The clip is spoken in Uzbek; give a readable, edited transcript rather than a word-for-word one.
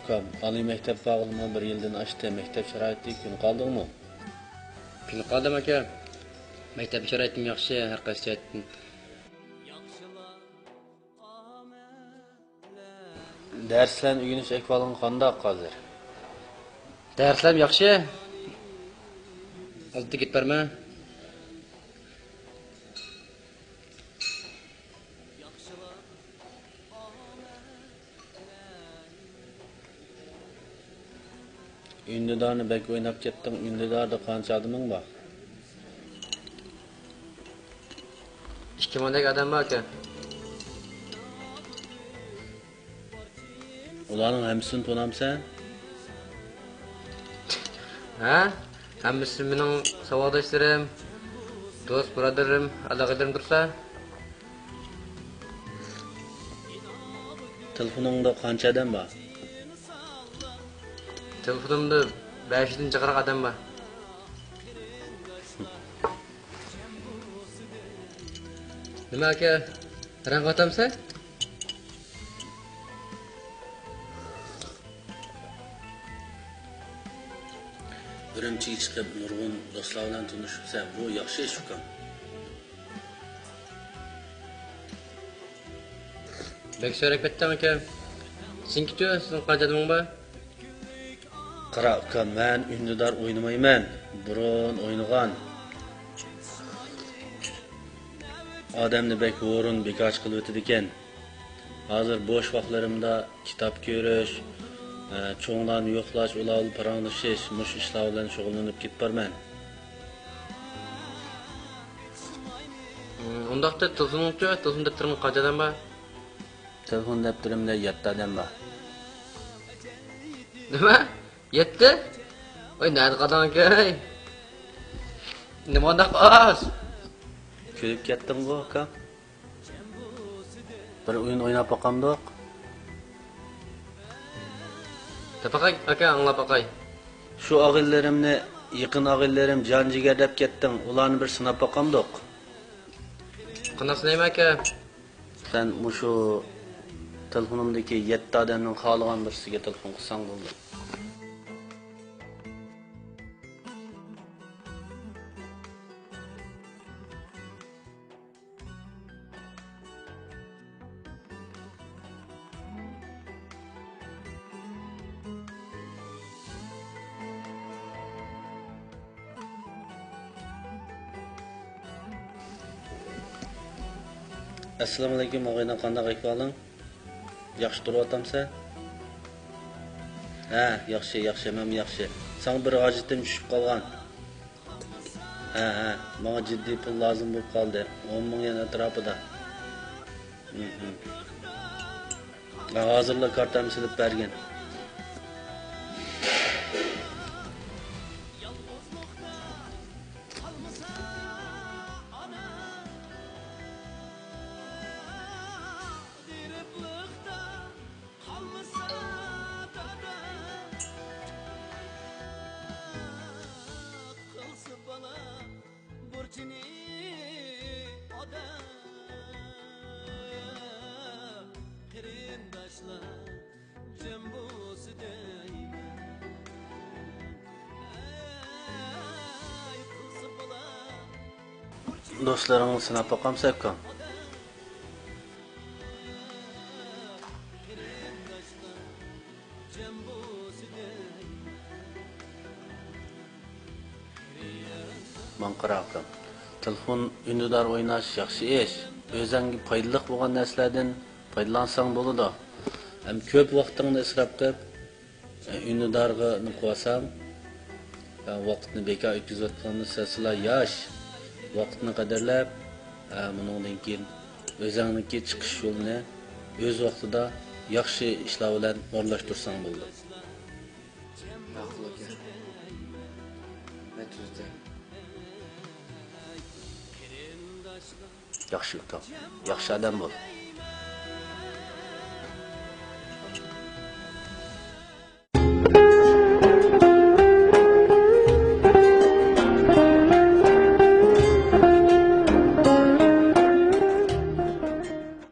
ukam, oliy maktab bağlımı bir yildan oshdi. Maktab sharoiti kun qoldingmi? Kun qoldim aka. Maktab sharoitim yaxshi, har qaysi jihatdan. Darslarni o'rganish ahvoling qanday hozir? Darslar yaxshi. Oldi ketib barma. Ünlüdarni bek o'ynab ketding. Ünlüdarda qancha odaming bor? 2000 odam bor aka. Ularning hammasini tanamsan? Ha? Hammasi mening savodoshlarim, do'st birodarim, aloqadarim tursa. Telefoningda qancha odam bor? Telefonimda 5 dan chiqariq odam bor. Nima aka? Rang otamsa? Birinchiga chiqib nurg'un do'stlar bilan tanishsa, bu yaxshi ish ukam. Bek so'rab ketdim aka. Senki-chi, sizning qancha odaming bor? Qara ukam, men Ünlüdar o'ynamayman. Burun o'ynagan. Odamni bek o'rin bekach qilib o'tdi ekan. Hozir bo'sh vaqtlarimda kitob ko'rish, cho'nglarni yo'qlash, ular bilan paranglashish, mush ishlar bilan shug'ullanib ketib borman. Undaqda telefoningchi, telefon daftarim qancha odam bor? Telefon daftarimda 7 odam bor. Nima? 7? Voy, nari qadang aka. Nima undaq oz? Ko'rib ketdim bu ukam. Bir o'yin o'ynab boqamdoq. Tapaqay aka, anglab boqay. Shu og'illarimni, yaqin og'illarim jon jigar deb ketding. Ularni bir sinab boqamdoq. Qanday sinayman aka? Sen mushu telefonimdagi 7 odamning xohlagan birisiga telefon qilsang bo'ldi. Assalomu alaykum, og'ayni, qanday ahvoling? Yaxshi turyapsizmi? Ha, yaxshi, men yaxshi. Sen bir hajitim tushib qolgan. Ha, menga jiddiy pul lozim bo'lib qoldi. 10 ming yen atrofida. Hozirla kartamni silib bergan. Do'stlaringni sinab boqamsa ukam. Men qaraqam. Telefon Ünlüdar o'ynash yaxshi ish. O'zingga foydali bo'lgan narsalardan foydalansang bo'ladi. Ham ko'p vaqtingni isrof qilib, Ünlüdarga qo'ysang, vaqtni bekor o'tkazayotganini sizlar yosh. Vaqtni qadrlab, buningdan keyin o'zingniki chiqish yo'lini o'z vaqtida yaxshi ishlar bilan o'rnashtirsang bo'ldi. Yaxshi ukam, yaxshi odam bo'l.